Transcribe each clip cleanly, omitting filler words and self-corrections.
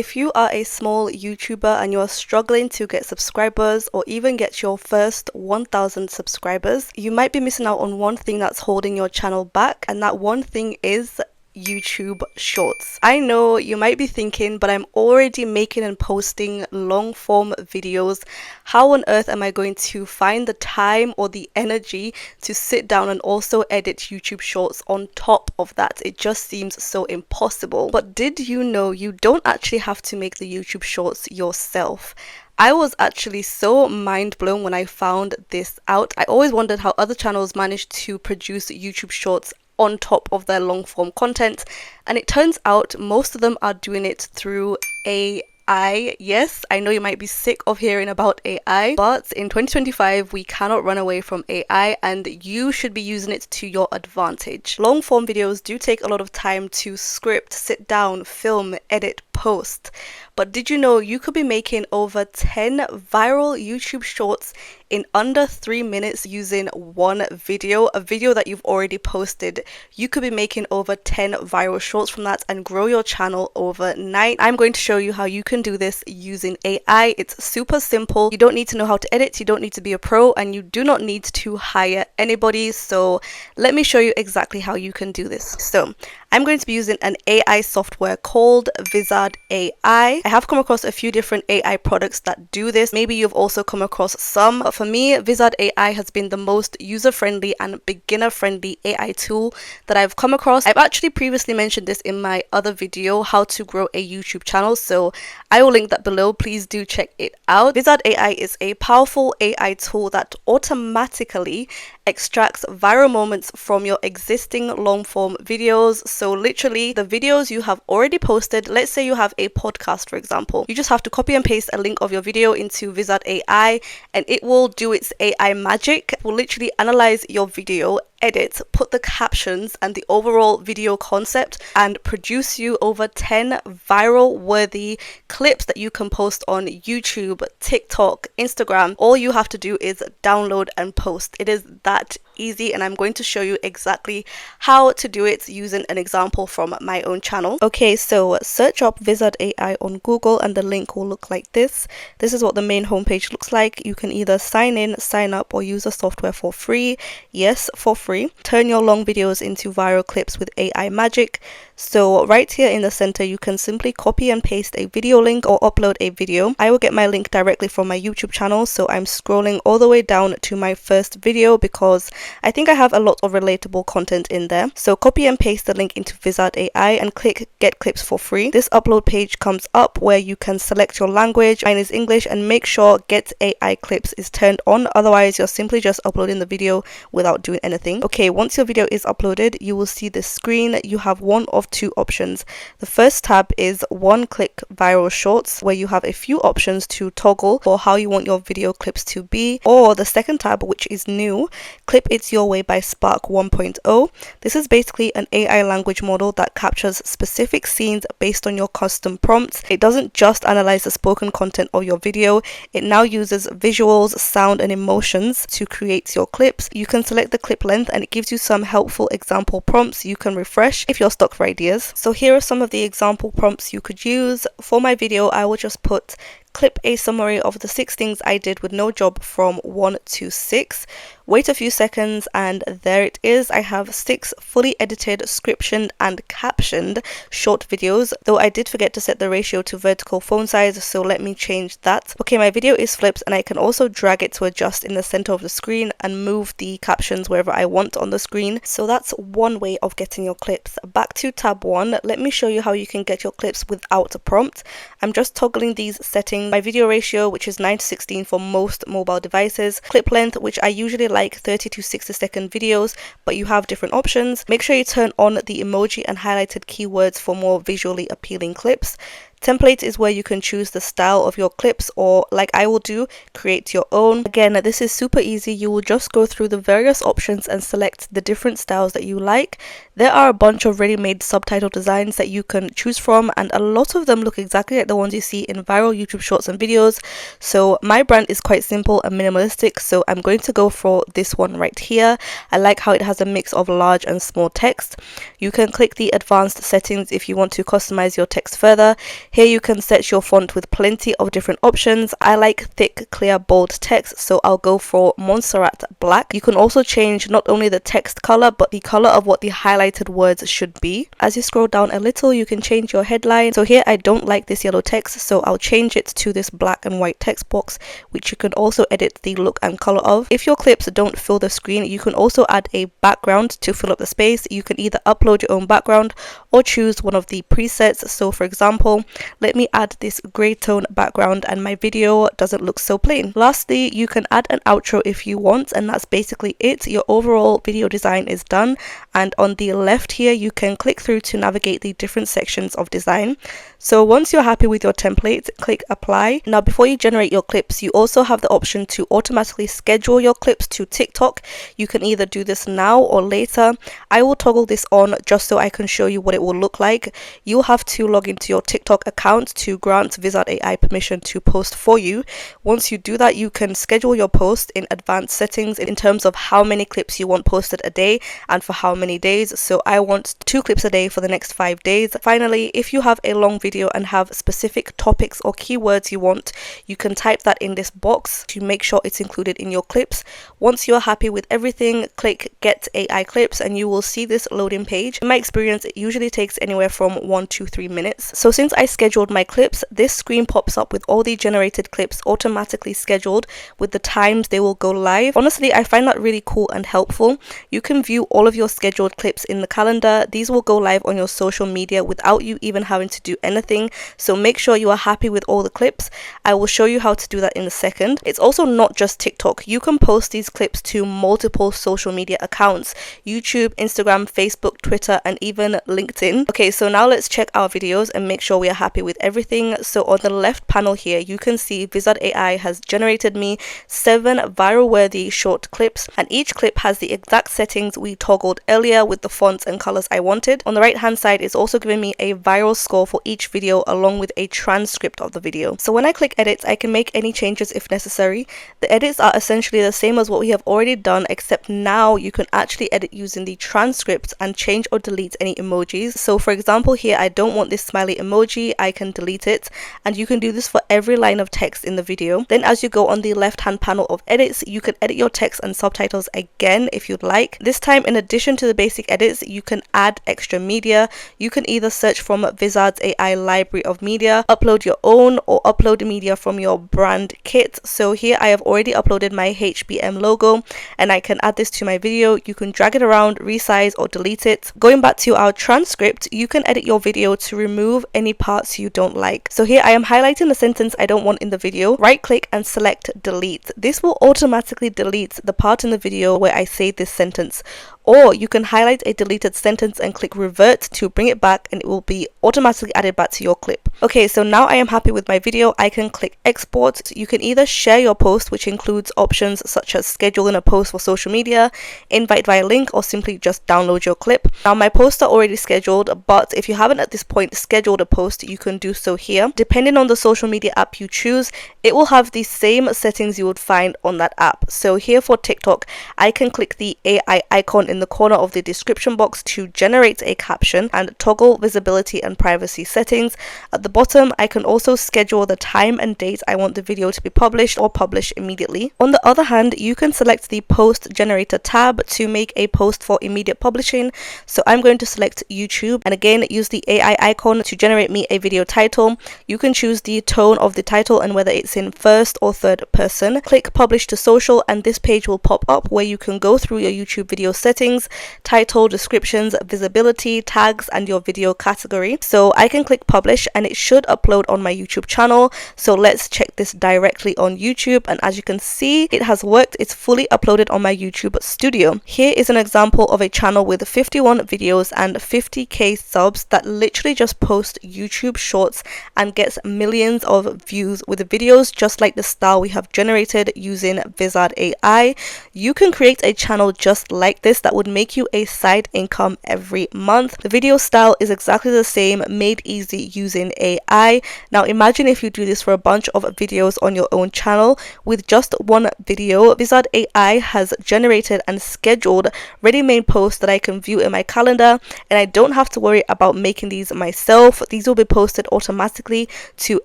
If you are a small YouTuber and you're struggling to get subscribers or even get your first 1000 subscribers, you might be missing out on one thing that's holding your channel back, and that one thing is YouTube Shorts. I know you might be thinking, but I'm already making and posting long form videos. How on earth am I going to find the time or the energy to sit down and also edit YouTube Shorts on top of that? It just seems so impossible. But did you know you don't actually have to make the YouTube Shorts yourself? I was actually so mind blown when I found this out. I always wondered how other channels managed to produce YouTube Shorts on top of their long form content, and it turns out most of them are doing it through AI. Yes, I know you might be sick of hearing about AI, but in 2025 we cannot run away from AI, and you should be using it to your advantage. Long form videos do take a lot of time to script, sit down, film, edit, post. But did you know you could be making over 10 viral YouTube shorts in under 3 minutes using one video, a video that you've already posted? You could be making over 10 viral shorts from that and grow your channel overnight. I'm going to show you how you can do this using AI. It's super simple. You don't need to know how to edit, you don't need to be a pro, and you do not need to hire anybody. So let me show you exactly how you can do this. So I'm going to be using an AI software called Vizard.ai. I have come across a few different AI products that do this. Maybe you've also come across some. But for me, Vizard.ai has been the most user-friendly and beginner-friendly AI tool that I've come across. I've actually previously mentioned this in my other video, how to grow a YouTube channel, so I will link that below. Please do check it out. Vizard.ai is a powerful AI tool that automatically extracts viral moments from your existing long-form videos. So literally the videos you have already posted, let's say you have a podcast for example, you just have to copy and paste a link of your video into Vizard.ai and it will do its AI magic. It will literally analyze your video, edit, put the captions and the overall video concept, and produce you over 10 viral worthy clips that you can post on YouTube, TikTok, Instagram. All you have to do is download and post. It is that easy, and I'm going to show you exactly how to do it using an example from my own channel. Okay, so search up Vizard.ai on Google and the link will look like this. This is what the main homepage looks like. You can either sign in, sign up, or use the software for free. Yes, for free. Turn your long videos into viral clips with AI magic. So right here in the center, you can simply copy and paste a video link or upload a video. I will get my link directly from my YouTube channel, so I'm scrolling all the way down to my first video because I think I have a lot of relatable content in there. So copy and paste the link into Vizard.ai and click get clips for free. This upload page comes up where you can select your language. Mine is English, and make sure get AI clips is turned on, otherwise you're simply just uploading the video without doing anything. Okay, once your video is uploaded, you will see this screen. You have one of two options. The first tab is one click viral shorts, where you have a few options to toggle for how you want your video clips to be, or the second tab, which is new, Clip It's Your Way by Spark 1.0. This is basically an AI language model that captures specific scenes based on your custom prompts. It doesn't just analyze the spoken content of your video, it now uses visuals, sound and emotions to create your clips. You can select the clip length and it gives you some helpful example prompts you can refresh if you're stuck for ideas. So here are some of the example prompts you could use. For my video, I will just put clip a summary of the 6 things I did with no job from 1 to 6. Wait a few seconds and there it is. I have 6 fully edited, scriptioned and captioned short videos, though I did forget to set the ratio to vertical phone size, so let me change that. Okay, my video is flipped and I can also drag it to adjust in the center of the screen and move the captions wherever I want on the screen. So that's one way of getting your clips. Back to tab 1, let me show you how you can get your clips without a prompt. I'm just toggling these settings. My video ratio, which is 9:16 for most mobile devices. Clip length, which I usually like 30 to 60 second videos, but you have different options. Make sure you turn on the emoji and highlighted keywords for more visually appealing clips. Template is where you can choose the style of your clips, or like I will do, create your own. Again, this is super easy. You will just go through the various options and select the different styles that you like. There are a bunch of ready-made subtitle designs that you can choose from, and a lot of them look exactly like the ones you see in viral YouTube shorts and videos. So my brand is quite simple and minimalistic, so I'm going to go for this one right here. I like how it has a mix of large and small text. You can click the advanced settings if you want to customize your text further. Here you can set your font with plenty of different options. I like thick, clear, bold text, so I'll go for Montserrat Black. You can also change not only the text color, but the color of what the highlighted words should be. As you scroll down a little, you can change your headline. So here I don't like this yellow text, so I'll change it to this black and white text box, which you can also edit the look and color of. If your clips don't fill the screen, you can also add a background to fill up the space. You can either upload your own background or choose one of the presets. So for example, let me add this gray tone background and my video doesn't look so plain. Lastly, you can add an outro if you want, and that's basically it. Your overall video design is done, and on the left here you can click through to navigate the different sections of design. So once you're happy with your template, click apply. Now before you generate your clips, you also have the option to automatically schedule your clips to TikTok. You can either do this now or later. I will toggle this on just so I can show you what it will look like. You'll have to log into your TikTok account to grant Vizard.ai permission to post for you. Once you do that, you can schedule your post in advanced settings in terms of how many clips you want posted a day and for how many days. So I want 2 clips a day for the next 5 days. Finally, if you have a long video and have specific topics or keywords you want, you can type that in this box to make sure it's included in your clips. Once you're happy with everything, click Get AI Clips and you will see this loading page. In my experience, it usually takes anywhere from 1 to 3 minutes. So since I scheduled my clips, this screen pops up with all the generated clips automatically scheduled with the times they will go live. Honestly, I find that really cool and helpful. You can view all of your scheduled clips in the calendar. These will go live on your social media without you even having to do anything. So make sure you are happy with all the clips. I will show you how to do that in a second. It's also not just TikTok. You can post these clips to multiple social media accounts: YouTube, Instagram, Facebook, Twitter, and even LinkedIn. Okay, so now let's check our videos and make sure we are happy with everything. So on the left panel here, you can see Vizard.ai has generated me 7 viral worthy short clips, and each clip has the exact settings we toggled earlier with the fonts and colors I wanted. On the right hand side, it's also giving me a viral score for each video along with a transcript of the video. So when I click edit, I can make any changes if necessary. The edits are essentially the same as what we have already done, except now you can actually edit using the transcript and change or delete any emojis. So for example, here I don't want this smiley emoji, I can delete it, and you can do this for every line of text in the video. Then as you go on the left hand panel of edits, you can edit your text and subtitles again if you'd like. This time, in addition to the basic edits, you can add extra media. You can either search from Vizard.ai library of media, upload your own, or upload media from your brand kit. So here I have already uploaded my HBM logo and I can add this to my video. You can drag it around, resize, or delete it. Going back to our transcript, you can edit your video to remove any parts you don't like. So here I am highlighting the sentence I don't want in the video. Right click and select delete. This will automatically delete the part in the video where I say this sentence. Or you can highlight a deleted sentence and click revert to bring it back, and it will be automatically added back to your clip. Okay, so now I am happy with my video. I can click export. You can either share your post, which includes options such as scheduling a post for social media, invite via link, or simply just download your clip. Now my posts are already scheduled, but if you haven't at this point scheduled a post, you can do so here. Depending on the social media app you choose, it will have the same settings you would find on that app. So here for TikTok, I can click the AI icon in the corner of the description box to generate a caption and toggle visibility and privacy settings. At the bottom, I can also schedule the time and date I want the video to be published or publish immediately. On the other hand, you can select the post generator tab to make a post for immediate publishing. So I'm going to select YouTube and again use the AI icon to generate me a video title. You can choose the tone of the title and whether it's in first or third person. Click publish to social and this page will pop up where you can go through your YouTube video settings, title, descriptions, visibility, tags, and your video category. So I can click publish and it should upload on my YouTube channel. So let's check this directly on YouTube, and as you can see, it has worked. It's fully uploaded on my YouTube studio. Here is an example of a channel with 51 videos and 50k subs that literally just post YouTube shorts and gets millions of views with videos just like the style we have generated using Vizard.ai. You can create a channel just like this that that would make you a side income every month. The video style is exactly the same, made easy using AI. Now imagine if you do this for a bunch of videos on your own channel. With just one video, Vizard.ai has generated and scheduled ready-made posts that I can view in my calendar, and I don't have to worry about making these myself. These will be posted automatically to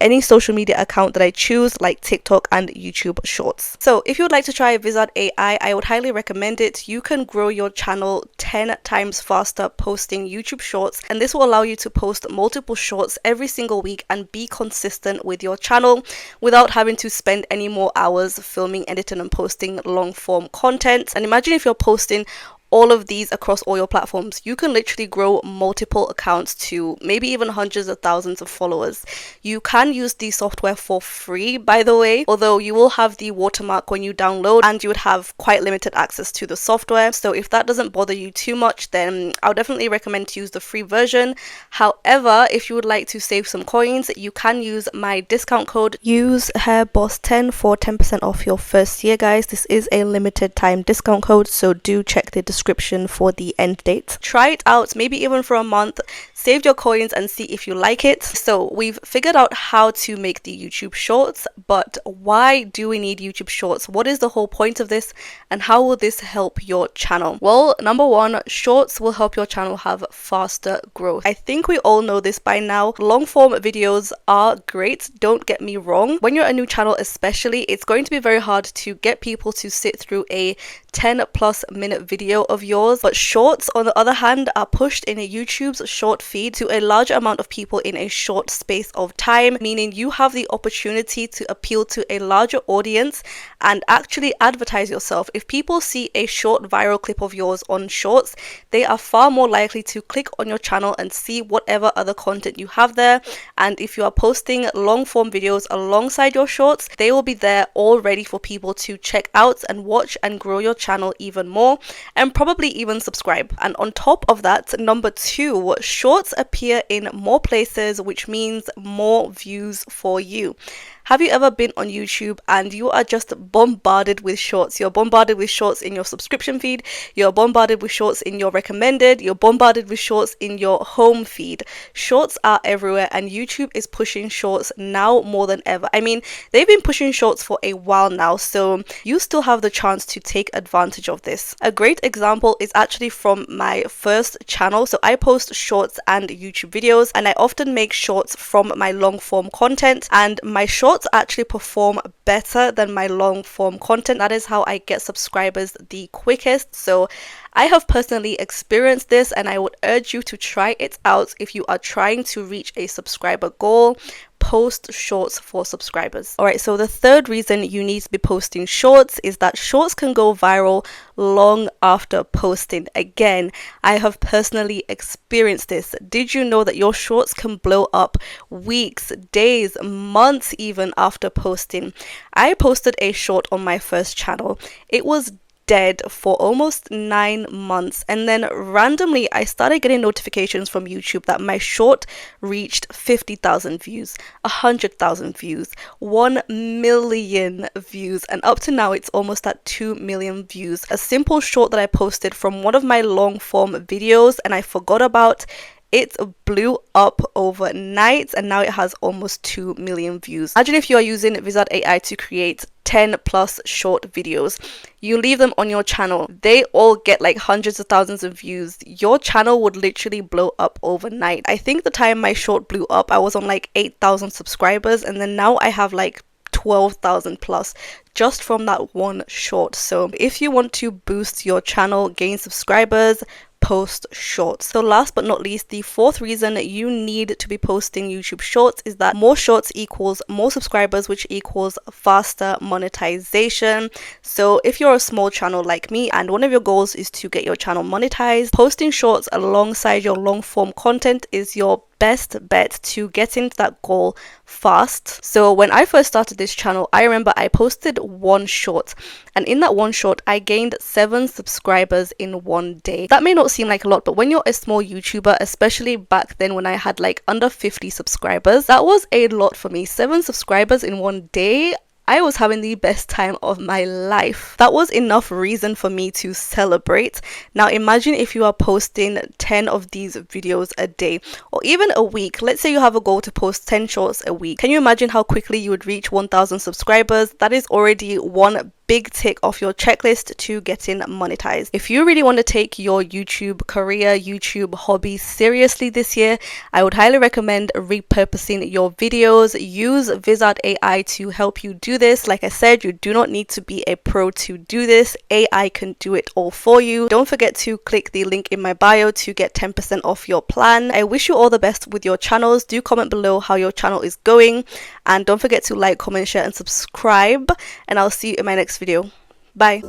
any social media account that I choose, like TikTok and YouTube Shorts. So if you would like to try Vizard.ai, I would highly recommend it. You can grow your channel 10 times faster posting YouTube Shorts, and this will allow you to post multiple shorts every single week and be consistent with your channel without having to spend any more hours filming, editing, and posting long form content. And imagine if you're posting all of these across all your platforms. You can literally grow multiple accounts to maybe even hundreds of thousands of followers. You can use the software for free, by the way, although you will have the watermark when you download and you would have quite limited access to the software. So if that doesn't bother you too much, then I'll definitely recommend to use the free version. However, if you would like to save some coins, you can use my discount code. Use HairBoss10 for 10% off your first year, guys. This is a limited time discount code, so do check the description for the end date. Try it out, maybe even for a month, save your coins and see if you like it. So we've figured out how to make the YouTube Shorts, but why do we need YouTube Shorts? What is the whole point of this, and how will this help your channel? Well, number one, Shorts will help your channel have faster growth. I think we all know this by now. Long form videos are great, don't get me wrong. When you're a new channel especially, it's going to be very hard to get people to sit through a 10+ minute video of yours, but shorts on the other hand are pushed in a YouTube's short feed to a larger amount of people in a short space of time, meaning you have the opportunity to appeal to a larger audience and actually advertise yourself. If people see a short viral clip of yours on shorts, they are far more likely to click on your channel and see whatever other content you have there. And if you are posting long form videos alongside your shorts, they will be there all ready for people to check out and watch and grow your channel even more, and probably even subscribe. And on top of that, number two, shorts appear in more places, which means more views for you. Have you ever been on YouTube and you are just bombarded with shorts? You're bombarded with shorts in your subscription feed, you're bombarded with shorts in your recommended, you're bombarded with shorts in your home feed. Shorts are everywhere, and YouTube is pushing shorts now more than ever. I mean, they've been pushing shorts for a while now, so you still have the chance to take advantage of this. A great example is actually from my first channel. So I post shorts and YouTube videos, and I often make shorts from my long form content, and my shorts actually perform better than my long form content. That is how I get subscribers the quickest. So I have personally experienced this, and I would urge you to try it out if you are trying to reach a subscriber goal. Post shorts for subscribers. Alright, so the third reason you need to be posting shorts is that shorts can go viral long after posting. Again, I have personally experienced this. Did you know that your shorts can blow up weeks, days, months even after posting? I posted a short on my first channel. It was dead for almost 9 months, and then randomly I started getting notifications from YouTube that my short reached 50,000 views, 100,000 views, 1 million views, and up to now it's almost at 2 million views. A simple short that I posted from one of my long form videos and I forgot about, it blew up overnight, and now it has almost 2 million views. Imagine if you are using Vizard.ai to create 10+ short videos. You leave them on your channel, they all get like hundreds of thousands of views. Your channel would literally blow up overnight. I think the time my short blew up, I was on like 8,000 subscribers, and then now I have like 12,000 plus just from that one short. So if you want to boost your channel, gain subscribers, post shorts. So last but not least, the fourth reason you need to be posting YouTube shorts is that more shorts equals more subscribers, which equals faster monetization. So if you're a small channel like me and one of your goals is to get your channel monetized, posting shorts alongside your long form content is your best bet to get into that goal fast. So when I first started this channel, I remember I posted one short, and in that one short I gained 7 subscribers in one day. That may not seem like a lot, but when you're a small YouTuber, especially back then when I had like under 50 subscribers, that was a lot for me. 7 subscribers in one day, I was having the best time of my life. That was enough reason for me to celebrate. Now imagine if you are posting 10 of these videos a day or even a week. Let's say you have a goal to post 10 shorts a week. Can you imagine how quickly you would reach 1,000 subscribers? That is already one big tick off your checklist to getting monetized. If you really want to take your YouTube career, YouTube hobby seriously this year, I would highly recommend repurposing your videos. Use Vizard.ai to help you do this. Like I said, you do not need to be a pro to do this. AI can do it all for you. Don't forget to click the link in my bio to get 10% off your plan. I wish you all the best with your channels. Do comment below how your channel is going, and don't forget to like, comment, share and subscribe, and I'll see you in my next video. Bye.